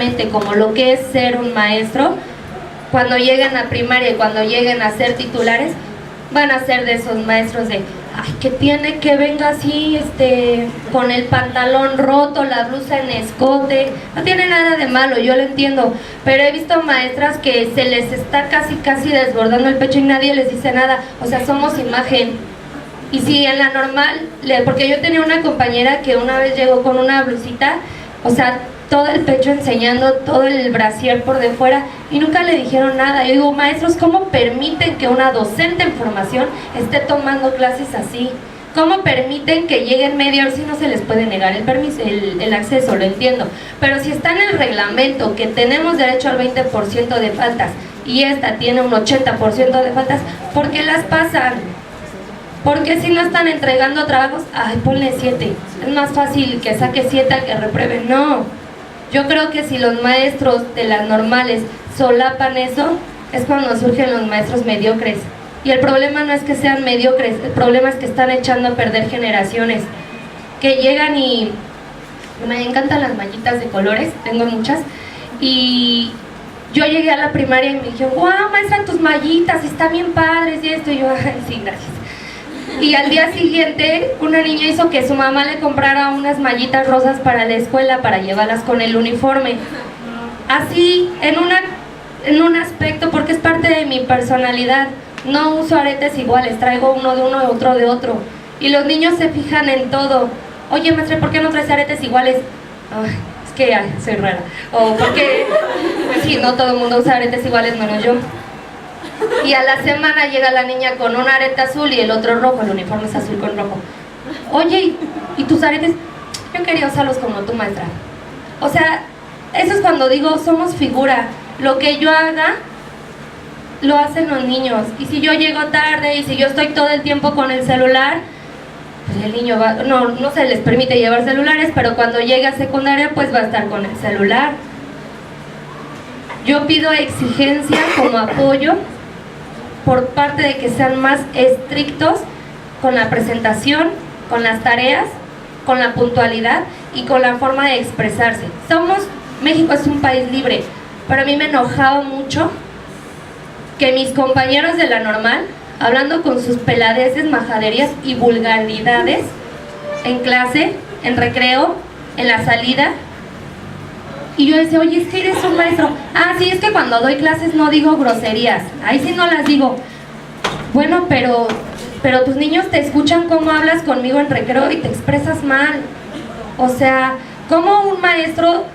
exactamente como lo que es ser un maestro, cuando lleguen a primaria y cuando lleguen a ser titulares, van a ser de esos maestros de, ay, que tiene que venga así, con el pantalón roto, la blusa en escote. No tiene nada de malo, yo lo entiendo, pero he visto maestras que se les está casi desbordando el pecho y nadie les dice nada. O sea, somos imagen. Y si en la normal, porque yo tenía una compañera que una vez llegó con una blusita, o sea, todo el pecho enseñando, todo el brasier por de fuera, y nunca le dijeron nada. Yo digo, maestros, ¿cómo permiten que una docente en formación esté tomando clases así? ¿Cómo permiten que lleguen media hora si no se les puede negar el permiso, el acceso? Lo entiendo, pero si está en el reglamento que tenemos derecho al 20% de faltas y esta tiene un 80% de faltas, ¿por qué las pasan? Porque si no están entregando trabajos, ay, ponle 7, es más fácil que saque 7 a que reprueben. No, yo creo que si los maestros de las normales solapan eso, es cuando surgen los maestros mediocres. Y el problema no es que sean mediocres, el problema es que están echando a perder generaciones, que llegan y me encantan las mallitas de colores, tengo muchas, y yo llegué a la primaria y me dijeron, wow, maestra, tus mallitas están bien padres y esto, y yo, ay, sí, gracias. Y al día siguiente una niña hizo que su mamá le comprara unas mallitas rosas para la escuela para llevarlas con el uniforme. Así, en un aspecto, porque es parte de mi personalidad. No uso aretes iguales, traigo uno de uno y otro de otro. Y los niños se fijan en todo. Oye, maestra, ¿por qué no traes aretes iguales? Ay, es que soy rara. O porque, pues sí, no todo el mundo usa aretes iguales menos yo. Y a la semana llega la niña con un arete azul y el otro rojo, el uniforme es azul con rojo. Oye, ¿y tus aretes? Yo quería usarlos como tu maestra. O sea, eso es cuando digo, somos figura. Lo que yo haga, lo hacen los niños. Y si yo llego tarde y si yo estoy todo el tiempo con el celular, pues el niño va, no se les permite llevar celulares, pero cuando llegue a secundaria, pues va a estar con el celular. Yo pido exigencia como apoyo por parte de que sean más estrictos con la presentación, con las tareas, con la puntualidad y con la forma de expresarse. México es un país libre, pero a mí me enojaba mucho que mis compañeros de la normal, hablando con sus peladeces, majaderías y vulgaridades en clase, en recreo, en la salida, y yo decía, oye, es que eres un maestro. Ah, sí, es que cuando doy clases no digo groserías, ahí sí no las digo. Bueno, pero tus niños te escuchan cómo hablas conmigo en recreo y te expresas mal. O sea, ¿cómo un maestro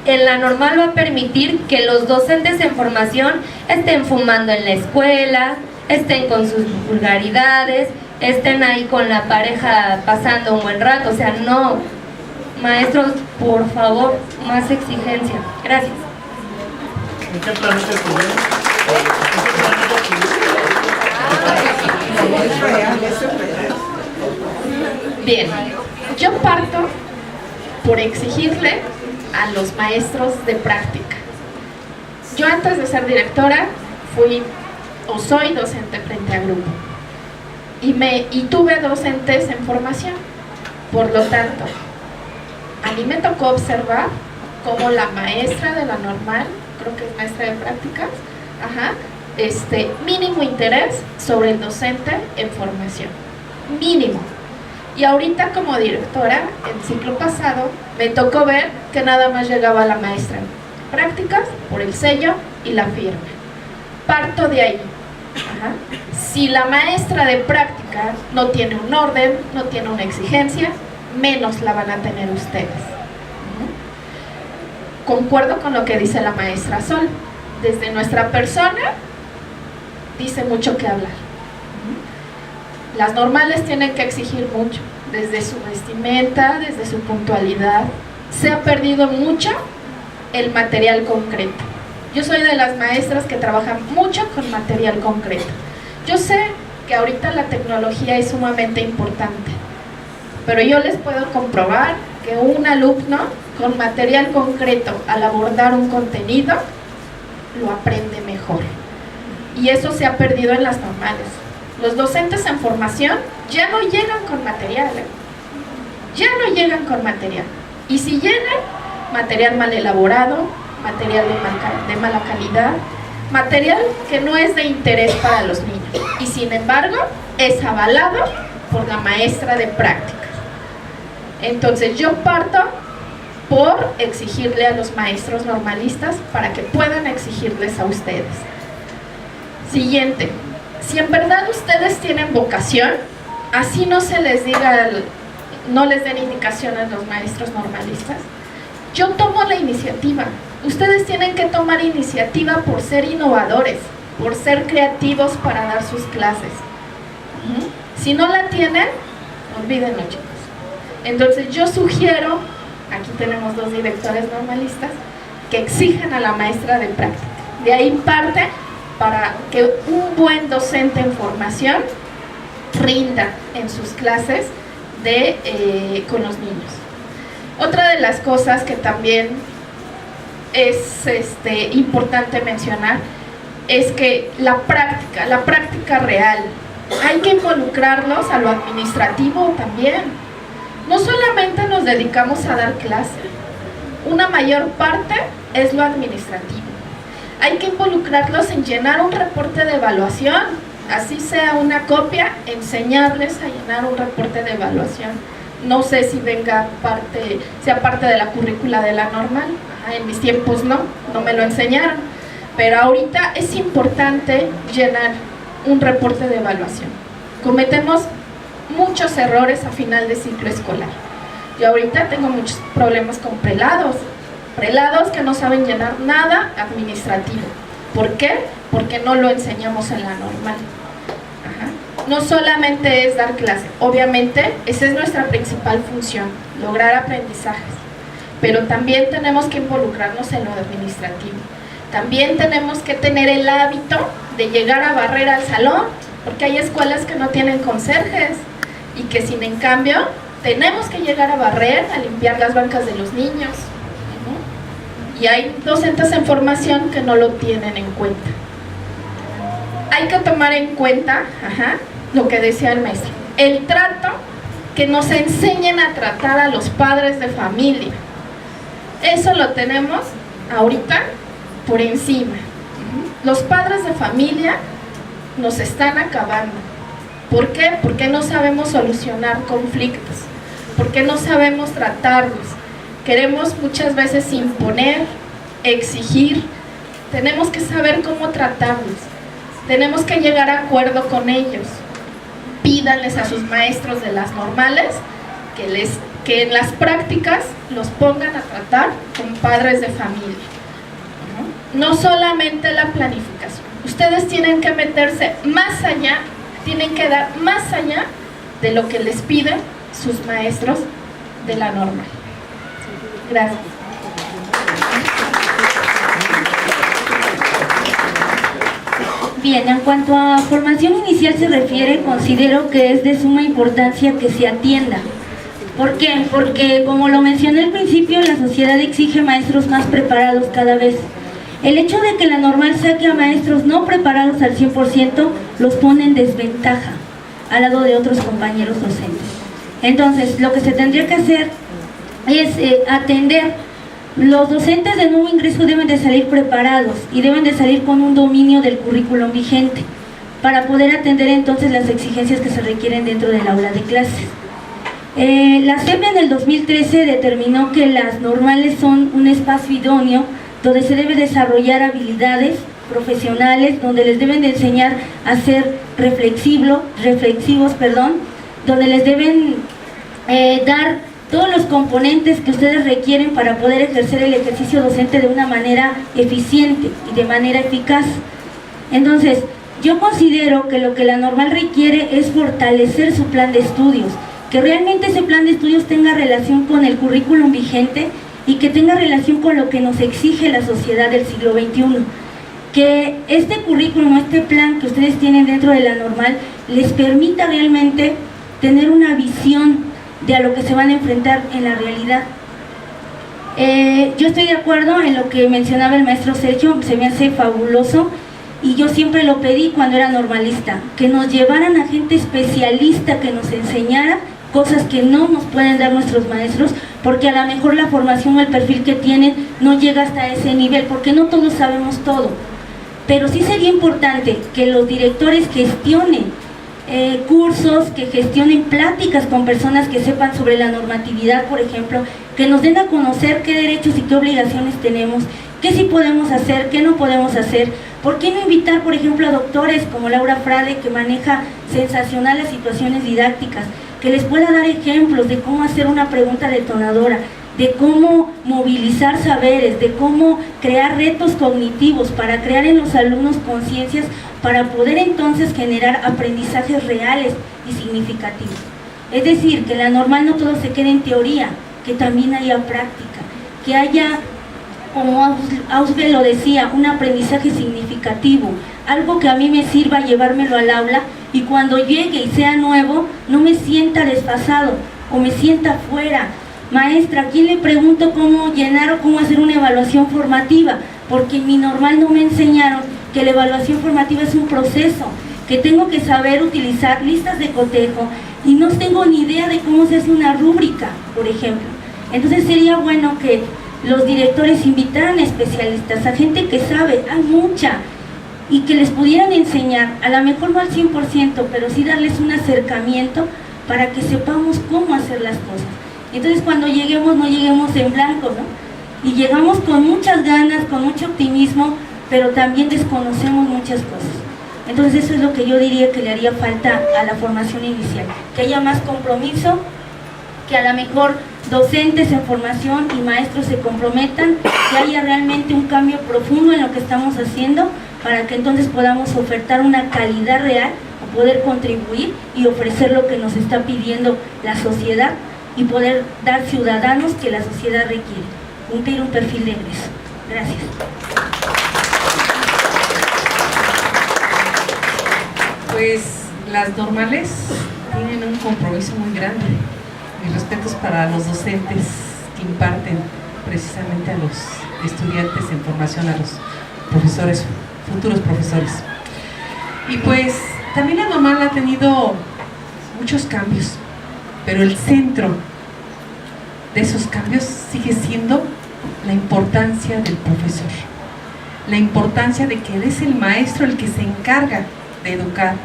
en la normal va a permitir que los docentes en formación estén fumando en la escuela, estén con sus vulgaridades, estén ahí con la pareja pasando un buen rato? O sea, no. Maestros, por favor, más exigencia. Gracias. ¿En qué planeta estuvieron? Bien, yo parto por exigirle a los maestros de práctica. Yo antes de ser directora fui o soy docente frente a grupo y tuve docentes en formación. Por lo tanto, a mí me tocó observar cómo la maestra de la normal, creo que es maestra de prácticas, mínimo interés sobre el docente en formación, mínimo. Y ahorita como directora, el ciclo pasado, me tocó ver que nada más llegaba la maestra en prácticas por el sello y la firma. Parto de ahí. Si la maestra de prácticas no tiene un orden, no tiene una exigencia, menos la van a tener ustedes. Concuerdo con lo que dice la maestra Sol. Desde nuestra persona dice mucho que hablar. Las normales tienen que exigir mucho, desde su vestimenta, desde su puntualidad. Se ha perdido mucho el material concreto. Yo soy de las maestras que trabajan mucho con material concreto. Yo sé que ahorita la tecnología es sumamente importante, pero yo les puedo comprobar que un alumno con material concreto al abordar un contenido lo aprende mejor. Y eso se ha perdido en las normales. Los docentes en formación ya no llegan con material, ya no llegan con material. Y si llegan, material mal elaborado, material de mala calidad, material que no es de interés para los niños y sin embargo es avalado por la maestra de prácticas. Entonces yo parto por exigirle a los maestros normalistas para que puedan exigirles a ustedes. Siguiente, si en verdad ustedes tienen vocación, así no se les diga, no les den indicaciones los maestros normalistas, yo tomo la iniciativa. Ustedes tienen que tomar iniciativa por ser innovadores, por ser creativos para dar sus clases. Si no la tienen, olvídenlo, chicos. Entonces yo sugiero, aquí tenemos 2 directores normalistas, que exijan a la maestra de práctica. De ahí parte para que un buen docente en formación rinda en sus clases con los niños. Otra de las cosas que también es importante mencionar es que la práctica real, hay que involucrarlos a lo administrativo también. No solamente nos dedicamos a dar clase, una mayor parte es lo administrativo. Hay que involucrarlos en llenar un reporte de evaluación, así sea una copia, enseñarles a llenar un reporte de evaluación. No sé si sea parte de la currícula de la normal. En mis tiempos no me lo enseñaron, pero ahorita es importante llenar un reporte de evaluación. Cometemos muchos errores a final de ciclo escolar. Yo ahorita tengo muchos problemas con prelados que no saben llenar nada administrativo. ¿Por qué? Porque no lo enseñamos en la normal. No solamente es dar clase, obviamente esa es nuestra principal función, lograr aprendizajes, pero también tenemos que involucrarnos en lo administrativo. También tenemos que tener el hábito de llegar a barrer al salón, porque hay escuelas que no tienen conserjes y que sin en cambio tenemos que llegar a barrer, a limpiar las bancas de los niños. Y hay docentes en formación que no lo tienen en cuenta. Hay que tomar en cuenta lo que decía el maestro, el trato, que nos enseñen a tratar a los padres de familia. Eso lo tenemos ahorita por encima. Los padres de familia nos están acabando. ¿Por qué? Porque no sabemos solucionar conflictos, porque no sabemos tratarlos. Queremos muchas veces imponer, exigir. Tenemos que saber cómo tratarlos. Tenemos que llegar a acuerdo con ellos. Pídanles a sus maestros de las normales que en las prácticas los pongan a tratar con padres de familia. No solamente la planificación. Ustedes tienen que meterse más allá, tienen que dar más allá de lo que les piden sus maestros de la normal. Gracias. Bien, en cuanto a formación inicial se refiere, considero que es de suma importancia que se atienda. ¿Por qué? Porque, como lo mencioné al principio, la sociedad exige maestros más preparados cada vez. El hecho de que la normal saque a maestros no preparados al 100% los pone en desventaja al lado de otros compañeros docentes. Entonces, lo que se tendría que hacer es atender. Los docentes de nuevo ingreso deben de salir preparados y deben de salir con un dominio del currículum vigente para poder atender entonces las exigencias que se requieren dentro del aula de clases. La SEP en el 2013 determinó que las normales son un espacio idóneo donde se debe desarrollar habilidades profesionales, donde les deben de enseñar a ser reflexivos, donde les deben dar todos los componentes que ustedes requieren para poder ejercer el ejercicio docente de una manera eficiente y de manera eficaz. Entonces, yo considero que lo que la normal requiere es fortalecer su plan de estudios, que realmente ese plan de estudios tenga relación con el currículum vigente y que tenga relación con lo que nos exige la sociedad del siglo XXI. Que este currículum, este plan que ustedes tienen dentro de la normal, les permita realmente tener una visión de a lo que se van a enfrentar en la realidad. Yo estoy de acuerdo en lo que mencionaba el maestro Sergio, se me hace fabuloso y yo siempre lo pedí cuando era normalista, que nos llevaran a gente especialista que nos enseñara cosas que no nos pueden dar nuestros maestros, porque a lo mejor la formación o el perfil que tienen no llega hasta ese nivel, porque no todos sabemos todo. Pero sí sería importante que los directores gestionen cursos, que gestionen pláticas con personas que sepan sobre la normatividad, por ejemplo, que nos den a conocer qué derechos y qué obligaciones tenemos, qué sí podemos hacer, qué no podemos hacer. ¿Por qué no invitar, por ejemplo, a doctores como Laura Frade, que maneja sensacional las situaciones didácticas, que les pueda dar ejemplos de cómo hacer una pregunta detonadora, de cómo movilizar saberes, de cómo crear retos cognitivos para crear en los alumnos conciencias, para poder entonces generar aprendizajes reales y significativos? Es decir, que en la normal no todo se quede en teoría, que también haya práctica, que haya, como Ausbel lo decía, un aprendizaje significativo, algo que a mí me sirva llevármelo al aula y cuando llegue y sea nuevo, no me sienta desfasado o me sienta fuera. Maestra, ¿a quién le pregunto cómo llenar o cómo hacer una evaluación formativa? Porque en mi normal no me enseñaron que la evaluación formativa es un proceso, que tengo que saber utilizar listas de cotejo y no tengo ni idea de cómo se hace una rúbrica, por ejemplo. Entonces sería bueno que los directores invitaran a especialistas, a gente que sabe, hay mucha, y que les pudieran enseñar, a lo mejor no al 100%, pero sí darles un acercamiento para que sepamos cómo hacer las cosas. Entonces cuando lleguemos, no lleguemos en blanco, ¿no? Y llegamos con muchas ganas, con mucho optimismo, pero también desconocemos muchas cosas. Entonces eso es lo que yo diría que le haría falta a la formación inicial, que haya más compromiso, que a lo mejor docentes en formación y maestros se comprometan, que haya realmente un cambio profundo en lo que estamos haciendo, para que entonces podamos ofertar una calidad real, o poder contribuir y ofrecer lo que nos está pidiendo la sociedad, y poder dar ciudadanos que la sociedad requiere, cumplir un perfil de egreso. Gracias. Pues las normales tienen un compromiso muy grande. Mis respetos para los docentes que imparten precisamente a los estudiantes en formación, a los profesores, futuros profesores. Y pues también la normal ha tenido muchos cambios, pero el centro de esos cambios sigue siendo la importancia del profesor, la importancia de que él es el maestro el que se encarga de educar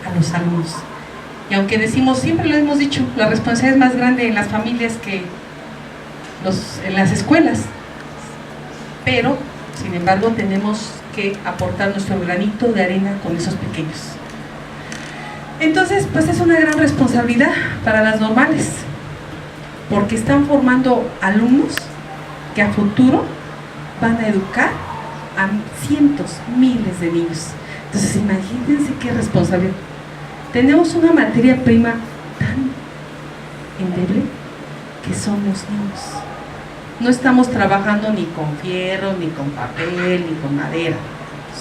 a los alumnos. Y aunque decimos, siempre lo hemos dicho, la responsabilidad es más grande en las familias que en las escuelas, pero sin embargo tenemos que aportar nuestro granito de arena con esos pequeños. Entonces pues es una gran responsabilidad para las normales, porque están formando alumnos que a futuro van a educar a cientos, miles de niños. Entonces imagínense qué responsabilidad. Tenemos una materia prima tan endeble que son los niños. No estamos trabajando ni con fierro, ni con papel, ni con madera.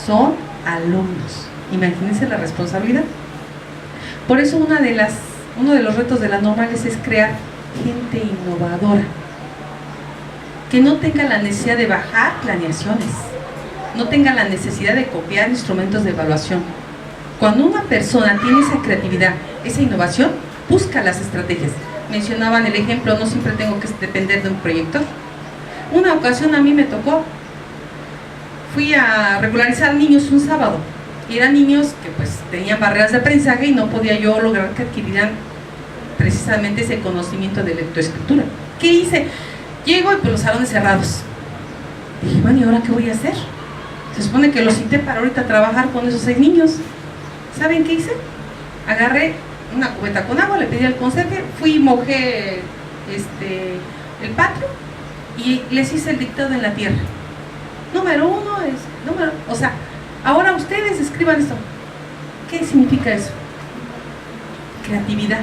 Son alumnos. Imagínense la responsabilidad. Por eso uno de los retos de las normales es crear gente innovadora, que no tenga la necesidad de bajar planeaciones, no tenga la necesidad de copiar instrumentos de evaluación. Cuando una persona tiene esa creatividad, esa innovación, busca las estrategias. Mencionaban el ejemplo, no siempre tengo que depender de un proyector. Una ocasión a mí me tocó, fui a regularizar niños un sábado, y eran niños que pues tenían barreras de aprendizaje y no podía yo lograr que adquirieran precisamente ese conocimiento de lectoescritura. ¿Qué hice? Llego y pues los salones cerrados. Dije, bueno, ¿y ahora qué voy a hacer? Se supone que los cité para ahorita trabajar con esos 6 niños. ¿Saben qué hice? Agarré una cubeta con agua, le pedí al conserje, fui y mojé el patio y les hice el dictado en la tierra. Número 1 es número, o sea, ahora ustedes escriban esto. ¿Qué significa eso? Creatividad.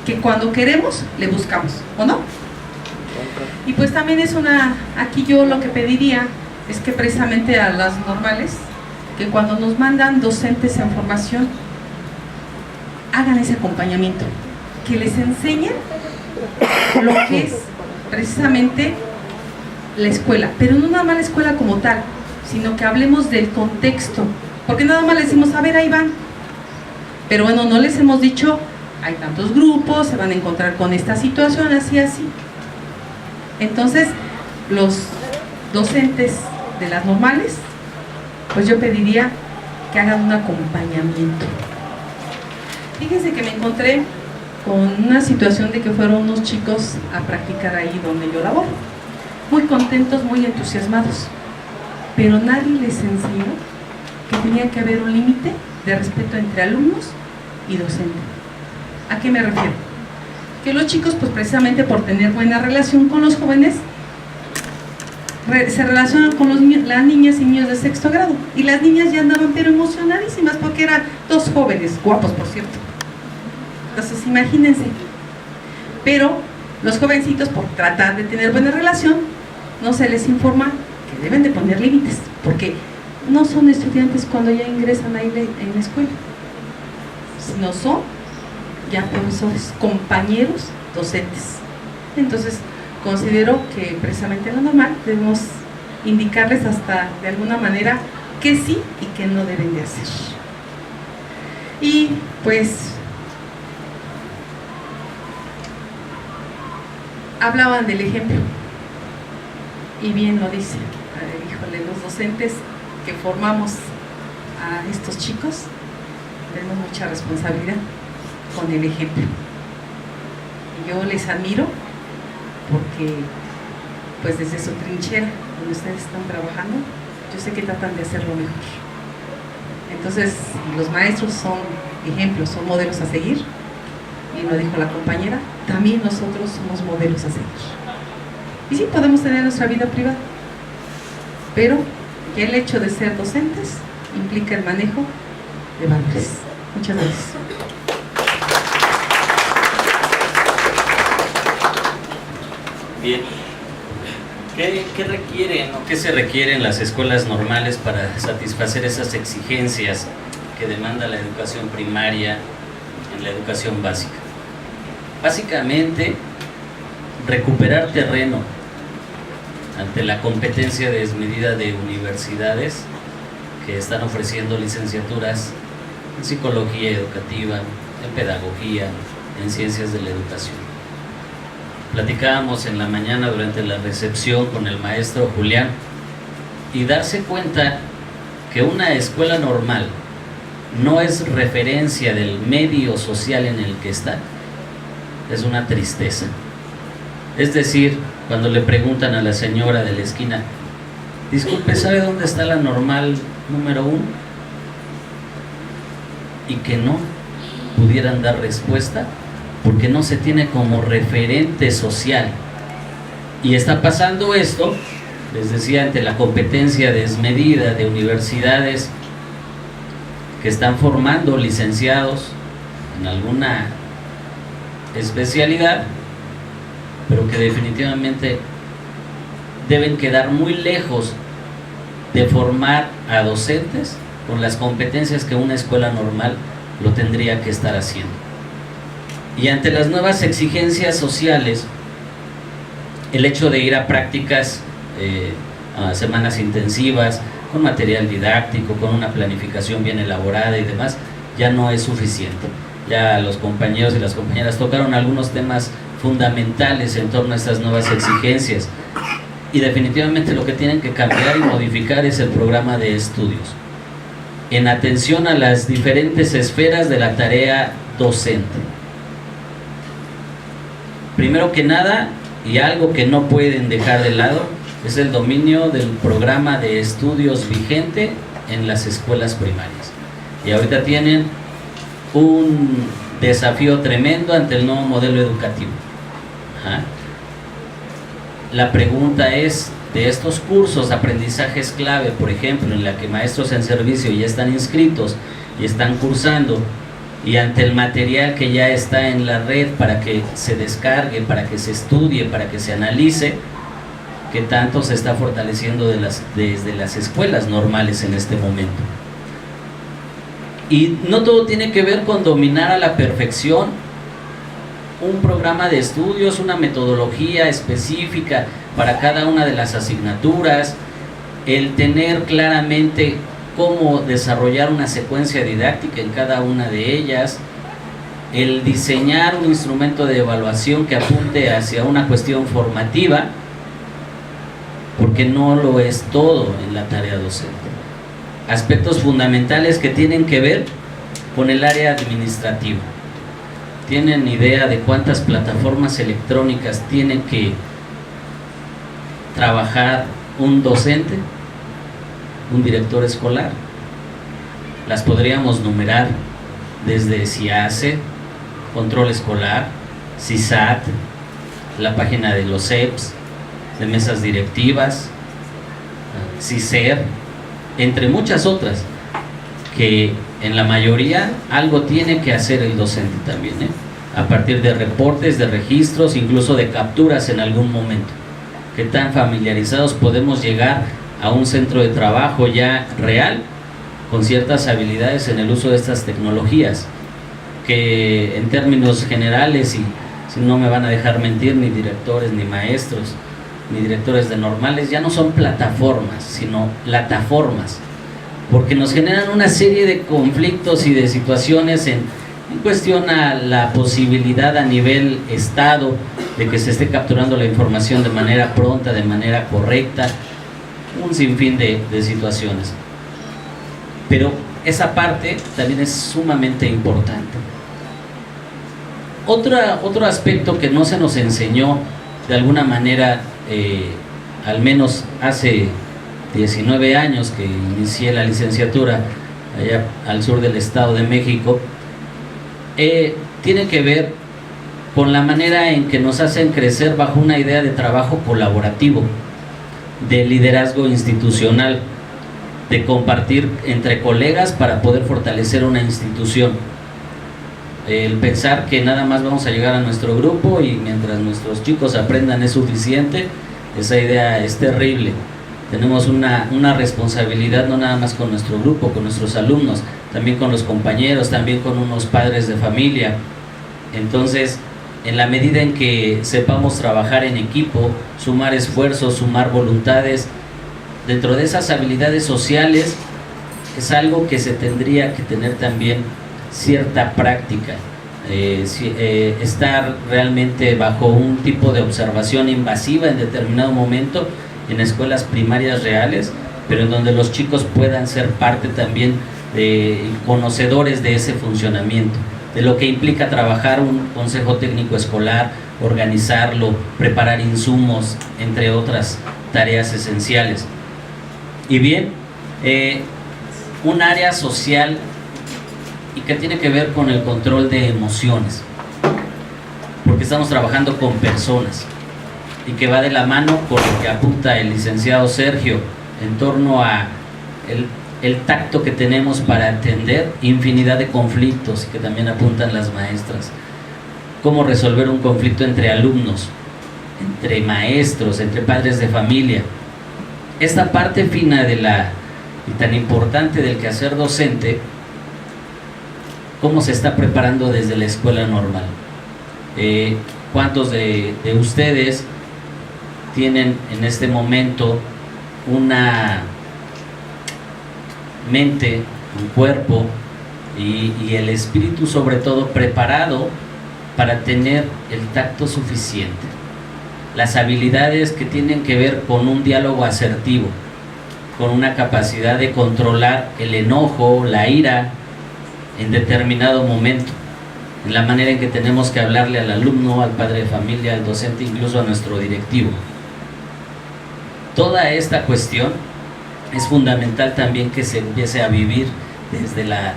Que cuando queremos, le buscamos, ¿o no? Y pues también es aquí yo lo que pediría es que precisamente a las normales, que cuando nos mandan docentes en formación, hagan ese acompañamiento, que les enseñen lo que es precisamente la escuela, pero no nada más la escuela como tal, sino que hablemos del contexto, porque nada más les decimos, a ver, ahí van, pero bueno, no les hemos dicho, hay tantos grupos, se van a encontrar con esta situación, así, así. Entonces, los docentes de las normales, pues yo pediría que hagan un acompañamiento. Fíjense que me encontré con una situación de que fueron unos chicos a practicar ahí donde yo laboro, muy contentos, muy entusiasmados, pero nadie les enseñó que tenía que haber un límite de respeto entre alumnos y docente. ¿A qué me refiero? Que los chicos, pues precisamente por tener buena relación con los jóvenes, se relacionan con las niñas y niños de sexto grado, y las niñas ya andaban pero emocionadísimas porque eran dos jóvenes, guapos por cierto. Entonces imagínense, pero los jovencitos, por tratar de tener buena relación, no se les informa que deben de poner límites, porque no son estudiantes cuando ya ingresan ahí en la escuela, sino son ya profesores, compañeros docentes. Entonces considero que precisamente en lo normal debemos indicarles hasta de alguna manera qué sí y qué no deben de hacer. Y pues hablaban del ejemplo, y bien lo dice, híjole, los docentes que formamos a estos chicos tenemos mucha responsabilidad con el ejemplo. Y yo les admiro porque pues desde su trinchera donde ustedes están trabajando, yo sé que tratan de hacerlo mejor. Entonces los maestros son ejemplos, son modelos a seguir, y lo dijo la compañera, también nosotros somos modelos a seguir. Y sí, podemos tener nuestra vida privada, pero ya el hecho de ser docentes implica el manejo de valores. Muchas gracias. Bien. ¿Qué requieren o qué se requiere en las escuelas normales para satisfacer esas exigencias que demanda la educación primaria en la educación básica? Básicamente, recuperar terreno ante la competencia desmedida de universidades que están ofreciendo licenciaturas en psicología educativa, en pedagogía, en ciencias de la educación. Platicábamos en la mañana durante la recepción con el maestro Julián, y darse cuenta que una escuela normal no es referencia del medio social en el que está, es una tristeza. Es decir, cuando le preguntan a la señora de la esquina, disculpe, ¿sabe dónde está la normal número 1? Y que no pudieran dar respuesta porque no se tiene como referente social. Y está pasando esto, les decía, ante la competencia desmedida de universidades que están formando licenciados en alguna especialidad, pero que definitivamente deben quedar muy lejos de formar a docentes con las competencias que una escuela normal lo tendría que estar haciendo. Y ante las nuevas exigencias sociales, el hecho de ir a prácticas, a semanas intensivas, con material didáctico, con una planificación bien elaborada y demás, ya no es suficiente. Ya los compañeros y las compañeras tocaron algunos temas fundamentales en torno a estas nuevas exigencias, y definitivamente lo que tienen que cambiar y modificar es el programa de estudios en atención a las diferentes esferas de la tarea docente. Primero que nada, y algo que no pueden dejar de lado, es el dominio del programa de estudios vigente en las escuelas primarias. Y ahorita tienen un desafío tremendo ante el nuevo modelo educativo. La pregunta es, de estos cursos, aprendizajes clave, por ejemplo, en la que maestros en servicio ya están inscritos y están cursando, y ante el material que ya está en la red para que se descargue, para que se estudie, para que se analice, ¿qué tanto se está fortaleciendo desde las escuelas normales en este momento? Y no todo tiene que ver con dominar a la perfección un programa de estudios, una metodología específica para cada una de las asignaturas, el tener claramente cómo desarrollar una secuencia didáctica en cada una de ellas, el diseñar un instrumento de evaluación que apunte hacia una cuestión formativa, porque no lo es todo en la tarea docente. Aspectos fundamentales que tienen que ver con el área administrativa. ¿Tienen idea de cuántas plataformas electrónicas tiene que trabajar un docente, un director escolar? Las podríamos numerar desde CIACE, control escolar, CISAT, la página de los CEPS, de mesas directivas, CICER, entre muchas otras, que en la mayoría algo tiene que hacer el docente también, a partir de reportes, de registros, incluso de capturas en algún momento. ¿Qué tan familiarizados podemos llegar a un centro de trabajo ya real, con ciertas habilidades en el uso de estas tecnologías? Que en términos generales, y si no me van a dejar mentir ni directores, ni maestros, ni directores de normales, ya no son plataformas, sino plataformas, porque nos generan una serie de conflictos y de situaciones en cuestión a la posibilidad a nivel estado de que se esté capturando la información de manera pronta, de manera correcta, un sinfín de situaciones. Pero esa parte también es sumamente importante. Otro aspecto que no se nos enseñó de alguna manera, al menos hace 19 años que inicié la licenciatura allá al sur del Estado de México, tiene que ver con la manera en que nos hacen crecer bajo una idea de trabajo colaborativo, de liderazgo institucional, de compartir entre colegas para poder fortalecer una institución. El pensar que nada más vamos a llegar a nuestro grupo y mientras nuestros chicos aprendan es suficiente, esa idea es terrible. Tenemos una responsabilidad no nada más con nuestro grupo, con nuestros alumnos, también con los compañeros, también con unos padres de familia. Entonces, en la medida en que sepamos trabajar en equipo, sumar esfuerzos, sumar voluntades, dentro de esas habilidades sociales, es algo que se tendría que tener también cierta práctica, estar realmente bajo un tipo de observación invasiva en determinado momento en escuelas primarias reales, pero en donde los chicos puedan ser parte también de conocedores de ese funcionamiento, de lo que implica trabajar un consejo técnico escolar, organizarlo, preparar insumos, entre otras tareas esenciales. Y bien, un área social y que tiene que ver con el control de emociones, porque estamos trabajando con personas y que va de la mano con lo que apunta el licenciado Sergio en torno a el tacto que tenemos para atender infinidad de conflictos que también apuntan las maestras. Cómo resolver un conflicto entre alumnos, entre maestros, entre padres de familia. Esta parte fina y tan importante del quehacer docente, cómo se está preparando desde la escuela normal. ¿Cuántos de ustedes tienen en este momento una mente, un cuerpo y el espíritu sobre todo preparado para tener el tacto suficiente? Las habilidades que tienen que ver con un diálogo asertivo, con una capacidad de controlar el enojo, la ira en determinado momento, en la manera en que tenemos que hablarle al alumno, al padre de familia, al docente, incluso a nuestro directivo. Toda esta cuestión es fundamental también que se empiece a vivir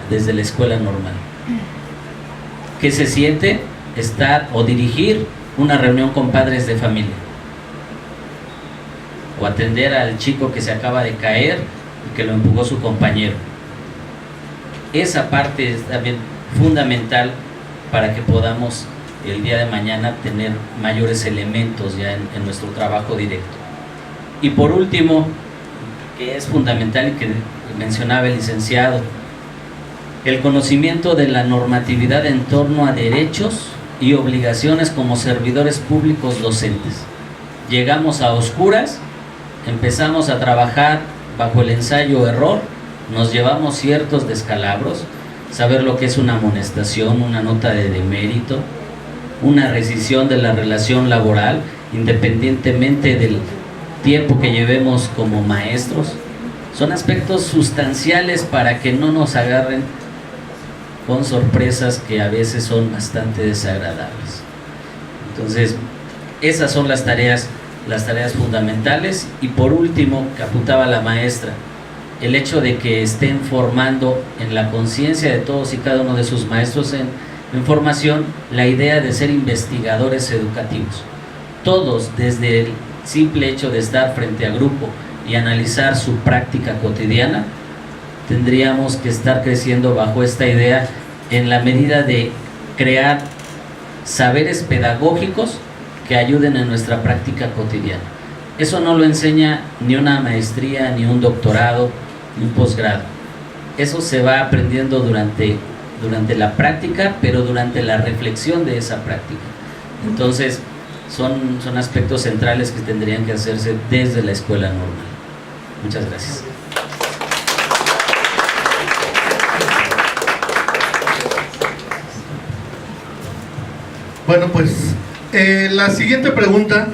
desde la escuela normal. ¿Qué se siente estar o dirigir una reunión con padres de familia? O atender al chico que se acaba de caer y que lo empujó su compañero. Esa parte es también fundamental para que podamos el día de mañana tener mayores elementos ya en nuestro trabajo directo. Y por último, que es fundamental y que mencionaba el licenciado, el conocimiento de la normatividad en torno a derechos y obligaciones como servidores públicos docentes. Llegamos a oscuras, empezamos a trabajar bajo el ensayo-error, nos llevamos ciertos descalabros, saber lo que es una amonestación, una nota de demérito, una rescisión de la relación laboral, independientemente tiempo que llevemos como maestros, son aspectos sustanciales para que no nos agarren con sorpresas que a veces son bastante desagradables. Entonces, esas son las tareas fundamentales. Y por último, que apuntaba la maestra, el hecho de que estén formando en la conciencia de todos y cada uno de sus maestros en formación la idea de ser investigadores educativos. Todos, desde el simple hecho de estar frente a grupo y analizar su práctica cotidiana, tendríamos que estar creciendo bajo esta idea en la medida de crear saberes pedagógicos que ayuden en nuestra práctica cotidiana. Eso no lo enseña ni una maestría, ni un doctorado, ni un posgrado. Eso se va aprendiendo durante la práctica, pero durante la reflexión de esa práctica. Entonces, son aspectos centrales que tendrían que hacerse desde la escuela normal. Muchas gracias. Bueno, pues la siguiente pregunta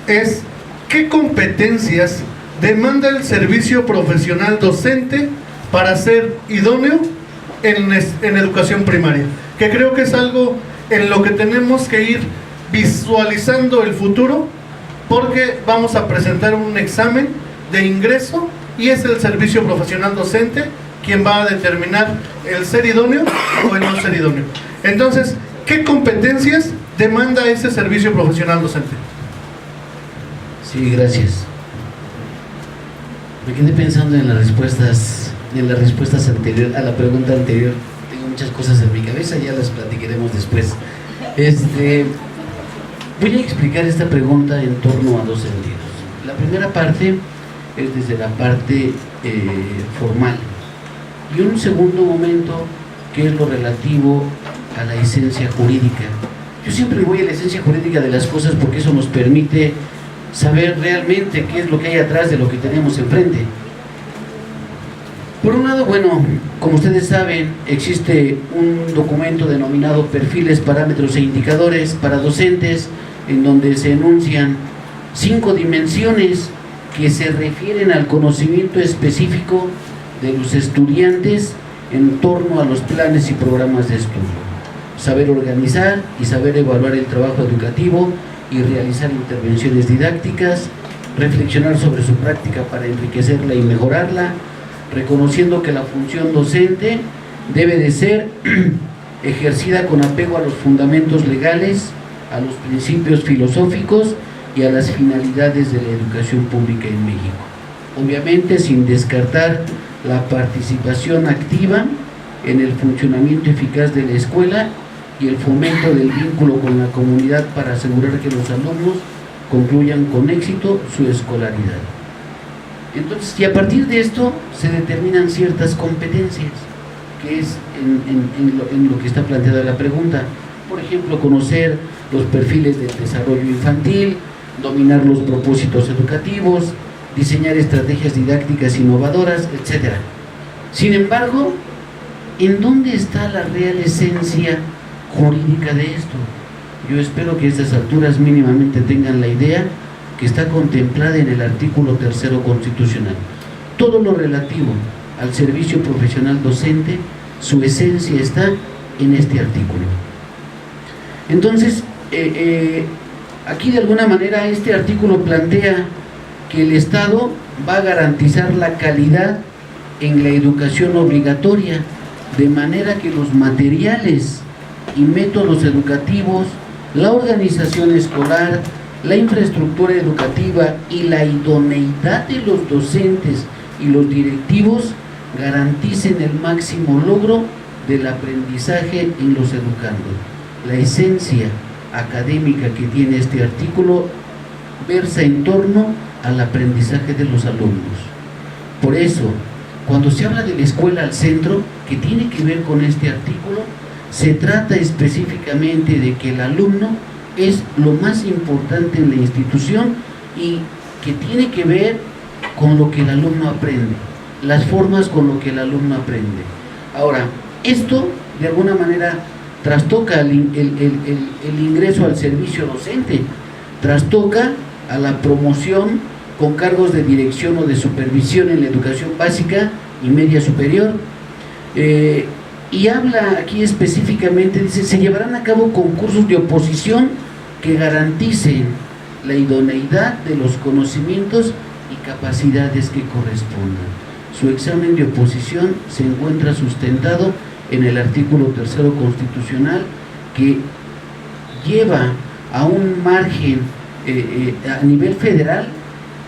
es: ¿qué competencias demanda el servicio profesional docente para ser idóneo en educación primaria? Que creo que es algo en lo que tenemos que ir visualizando el futuro, porque vamos a presentar un examen de ingreso y es el servicio profesional docente quien va a determinar el ser idóneo o el no ser idóneo. Entonces, ¿qué competencias demanda ese servicio profesional docente? Sí, gracias. Me quedé pensando en las respuestas anteriores a la pregunta anterior. Tengo muchas cosas en mi cabeza, ya las platicaremos después. Voy a explicar esta pregunta en torno a dos sentidos. La primera parte es desde la parte formal, y un segundo momento que es lo relativo a la esencia jurídica. Yo siempre voy a la esencia jurídica de las cosas porque eso nos permite saber realmente qué es lo que hay atrás de lo que tenemos enfrente. Por un lado, bueno, como ustedes saben, existe un documento denominado Perfiles, Parámetros e Indicadores para Docentes, en donde se enuncian 5 dimensiones que se refieren al conocimiento específico de los estudiantes en torno a los planes y programas de estudio. Saber organizar y saber evaluar el trabajo educativo y realizar intervenciones didácticas, reflexionar sobre su práctica para enriquecerla y mejorarla, reconociendo que la función docente debe de ser ejercida con apego a los fundamentos legales, a los principios filosóficos y a las finalidades de la educación pública en México. Obviamente sin descartar la participación activa en el funcionamiento eficaz de la escuela y el fomento del vínculo con la comunidad para asegurar que los alumnos concluyan con éxito su escolaridad. Entonces, y a partir de esto se determinan ciertas competencias, que es en lo que está planteada la pregunta. Por ejemplo, conocer los perfiles del desarrollo infantil, dominar los propósitos educativos, diseñar estrategias didácticas innovadoras, etc. Sin embargo, ¿en dónde está la real esencia jurídica de esto? Yo espero que a estas alturas mínimamente tengan la idea que está contemplada en el artículo 3º constitucional. Todo lo relativo al servicio profesional docente, su esencia está en este artículo. Entonces, aquí de alguna manera este artículo plantea que el Estado va a garantizar la calidad en la educación obligatoria, de manera que los materiales y métodos educativos, la organización escolar, la infraestructura educativa y la idoneidad de los docentes y los directivos garanticen el máximo logro del aprendizaje en los educandos. La esencia académica que tiene este artículo versa en torno al aprendizaje de los alumnos. Por eso, cuando se habla de la escuela al centro, que tiene que ver con este artículo, se trata específicamente de que el alumno es lo más importante en la institución y que tiene que ver con lo que el alumno aprende, las formas con lo que el alumno aprende. Ahora, esto de alguna manera trastoca el ingreso al servicio docente, trastoca a la promoción con cargos de dirección o de supervisión en la educación básica y media superior. Y habla aquí específicamente, dice, se llevarán a cabo concursos de oposición que garanticen la idoneidad de los conocimientos y capacidades que correspondan. Su examen de oposición se encuentra sustentado en el artículo 3 constitucional, que lleva a un margen a nivel federal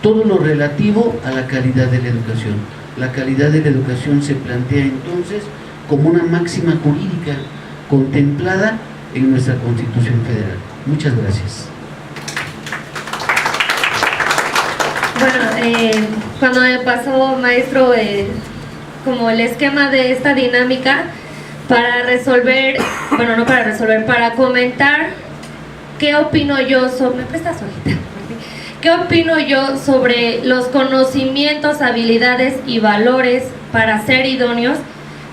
todo lo relativo a la calidad de la educación. La calidad de la educación se plantea entonces como una máxima jurídica contemplada en nuestra Constitución Federal. Muchas gracias. Bueno, cuando me pasó, maestro, como el esquema de esta dinámica para resolver, bueno, no para resolver, para comentar qué opino yo sobre, ¿me prestas hojita? ¿Qué opino yo sobre los conocimientos, habilidades y valores para ser idóneos?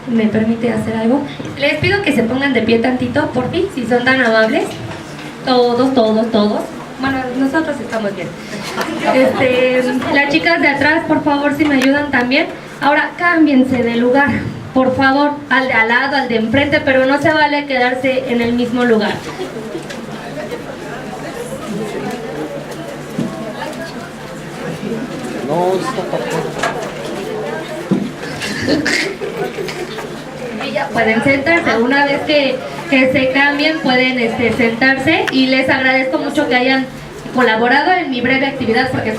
¿Me permite hacer algo? Les pido que se pongan de pie tantito, por fin, si son tan amables. Todos. Bueno, nosotros estamos bien. Las chicas de atrás, por favor, si me ayudan también. Ahora, cámbiense de lugar, por favor, al de al lado, al de enfrente, pero no se vale quedarse en el mismo lugar. Y ya pueden sentarse. Una vez que se cambien, pueden sentarse, y les agradezco mucho que hayan colaborado en mi breve actividad, porque son